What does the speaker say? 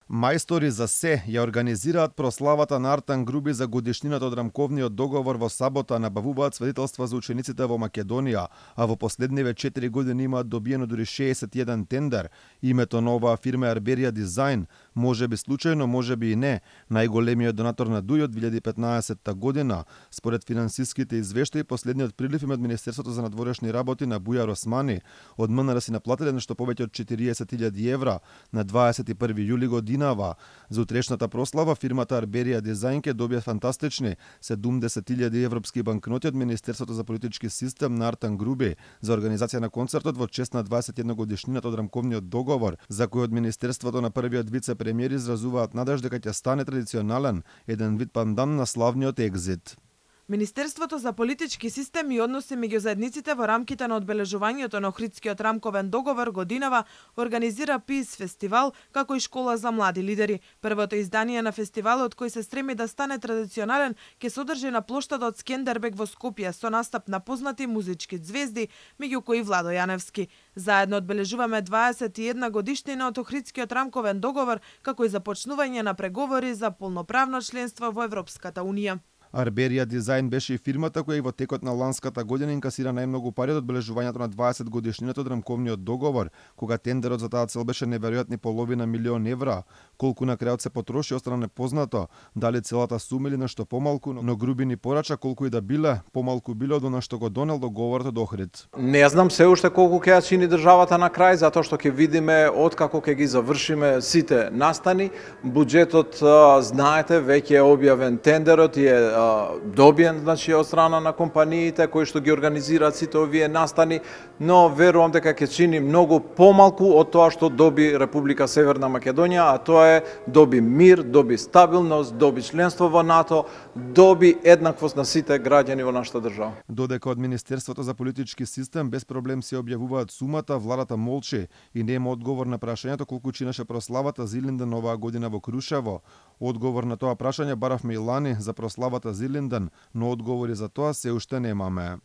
Мајстори за се ја организираат прославата на Артан Груби за годишнината од рамковниот договор во сабота, набавуваат свидетелства за учениците во Македонија, а во последниве 4 години имаат добиено дури 61 тендер. Името на оваа фирма е Арберија Дизајн, можеби случајно, можеби и не, најголемиот донатор на ДУИ од 2015 година. Според финансиските извештаи, последниот прилив има од Министерството за надворешни работи на Бујар Османи. Од МНР си наплатиле нешто повеќе од 40.000 евра на 21 јули годинава. За утрешната прослава фирмата Арберија Дизајн ќе добија фантастични 70.000 европски банкноти од Министерството за политички систем на Артан Груби за организација на концертот во чест на 21 годишнината од рамковниот договор, за кој од Министерството на првиот вице-премиер изразуваат надеж дека ќе стане традиционален, еден вид пандан на славниот екзит. Министерството за политички систем и односи меѓу заедниците во рамките на одбележувањето на Охридскиот рамковен договор годинава организира ПИС фестивал како и школа за млади лидери. Првото издание на фестивалот, кој се стреми да стане традиционален, ќе се одржи на плоштадот Скендербег во Скопје со настап на познати музички ѕвезди, меѓу кои Владо Јаневски. Заедно одбележуваме 21 годишнина од Охридскиот рамковен договор, како и започнување на преговори за полноправно членство во Европската унија. Арберија Дизајн беше и фирмата која и во текот на ланската година инкасира најмногу пари од одбележувањето на 20 годишнината од рамковниот договор, кога тендерот за таа цел беше неверојатни половина милион евра. Колку на крајот се потроши остана непознато, дали целата сума или нешто помалку, но Груби ни порача колку и да биле, помалку биле од она што го донел договорот од Охрид. Не знам се уште колку ќе ја чини државата на крај, затоа што ќе видиме откако ќе ги завршиме сите настани. Буџетот, знаете, веќе е објавен тендерот и е добиен, значи, од страна на компаниите кои што ги организираат сите овие настани, но верувам дека ќе чини многу помалку од тоа што доби Република Северна Македонија, а тоа е доби мир, доби стабилност, доби членство во НАТО, доби еднаквост на сите граѓани во нашата држава. Додека од Министерството за политички систем без проблем се објавуваат сумата, владата молчи и нема одговор на прашањето колку чинеше прославата Зилинден оваа година во Крушево. Одговор на тоа прашање баравме и лани за прославата Зилинден, но одговори за тоа се уште немаме.